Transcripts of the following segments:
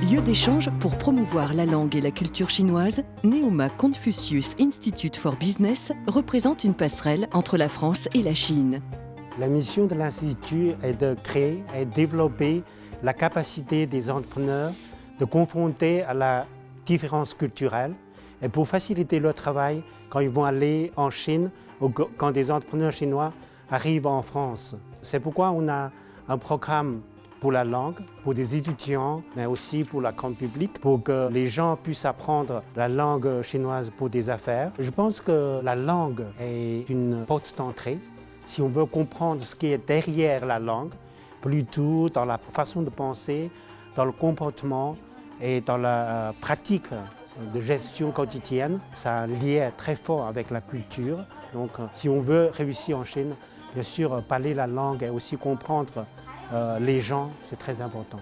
Lieu d'échange pour promouvoir la langue et la culture chinoise, Neoma Confucius Institute for Business représente une passerelle entre la France et la Chine. La mission de l'Institut est de créer et développer la capacité des entrepreneurs de confronter à la différence culturelle et pour faciliter leur travail quand ils vont aller en Chine ou quand des entrepreneurs chinois arrivent en France. C'est pourquoi on a un programme pour la langue, pour des étudiants, mais aussi pour la grande public, pour que les gens puissent apprendre la langue chinoise pour des affaires. Je pense que la langue est une porte d'entrée. Si on veut comprendre ce qui est derrière la langue, plutôt dans la façon de penser, dans le comportement et dans la pratique de gestion quotidienne, ça a un lien très fort avec la culture. Donc si on veut réussir en Chine, bien sûr, parler la langue et aussi comprendre les gens, c'est très important.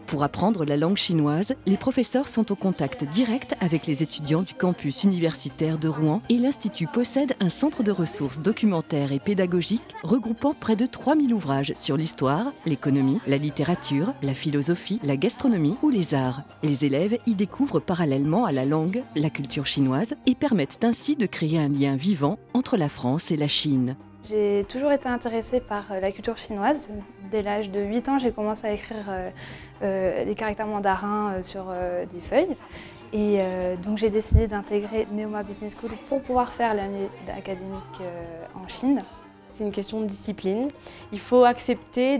Pour apprendre la langue chinoise, les professeurs sont au contact direct avec les étudiants du campus universitaire de Rouen et l'Institut possède un centre de ressources documentaires et pédagogiques regroupant près de 3000 ouvrages sur l'histoire, l'économie, la littérature, la philosophie, la gastronomie ou les arts. Les élèves y découvrent parallèlement à la langue la culture chinoise et permettent ainsi de créer un lien vivant entre la France et la Chine. J'ai toujours été intéressée par la culture chinoise. Dès l'âge de 8 ans, j'ai commencé à écrire des caractères mandarins sur des feuilles. Et donc j'ai décidé d'intégrer Neoma Business School pour pouvoir faire l'année académique en Chine. C'est une question de discipline. Il faut accepter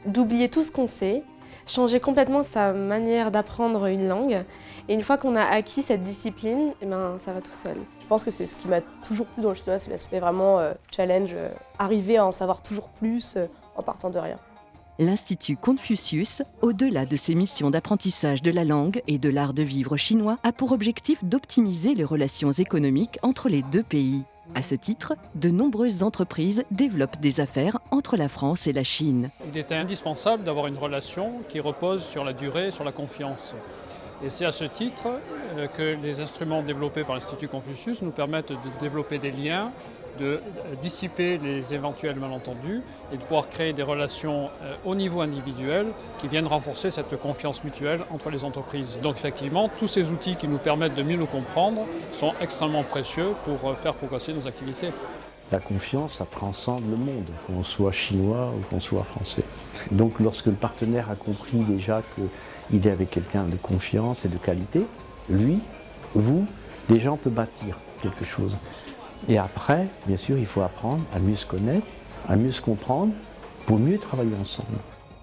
d'oublier tout ce qu'on sait, changer complètement sa manière d'apprendre une langue. Et une fois qu'on a acquis cette discipline, eh ben, ça va tout seul. Je pense que c'est ce qui m'a toujours plu dans le chinois, c'est l'aspect vraiment challenge, arriver à en savoir toujours plus en partant de rien. L'Institut Confucius, au-delà de ses missions d'apprentissage de la langue et de l'art de vivre chinois, a pour objectif d'optimiser les relations économiques entre les deux pays. À ce titre, de nombreuses entreprises développent des affaires entre la France et la Chine. Il était indispensable d'avoir une relation qui repose sur la durée et sur la confiance. Et c'est à ce titre que les instruments développés par l'Institut Confucius nous permettent de développer des liens, de dissiper les éventuels malentendus et de pouvoir créer des relations au niveau individuel qui viennent renforcer cette confiance mutuelle entre les entreprises. Donc effectivement, tous ces outils qui nous permettent de mieux nous comprendre sont extrêmement précieux pour faire progresser nos activités. La confiance, ça transcende le monde, qu'on soit chinois ou qu'on soit français. Donc lorsque le partenaire a compris déjà qu'il est avec quelqu'un de confiance et de qualité, lui, vous, déjà on peut bâtir quelque chose. Et après, bien sûr, il faut apprendre à mieux se connaître, à mieux se comprendre, pour mieux travailler ensemble.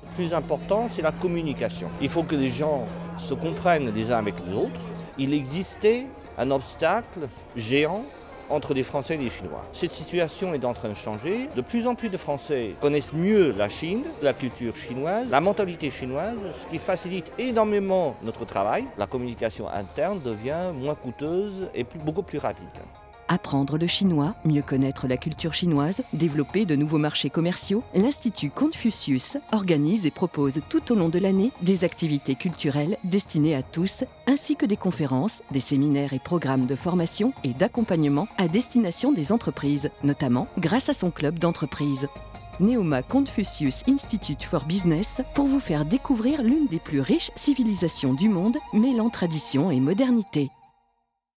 Le plus important, c'est la communication. Il faut que les gens se comprennent les uns avec les autres. Il existait un obstacle géant entre les Français et les Chinois. Cette situation est en train de changer. De plus en plus de Français connaissent mieux la Chine, la culture chinoise, la mentalité chinoise, ce qui facilite énormément notre travail. La communication interne devient moins coûteuse et beaucoup plus rapide. Apprendre le chinois, mieux connaître la culture chinoise, développer de nouveaux marchés commerciaux, l'Institut Confucius organise et propose tout au long de l'année des activités culturelles destinées à tous, ainsi que des conférences, des séminaires et programmes de formation et d'accompagnement à destination des entreprises, notamment grâce à son club d'entreprise. Neoma Confucius Institute for Business pour vous faire découvrir l'une des plus riches civilisations du monde mêlant tradition et modernité.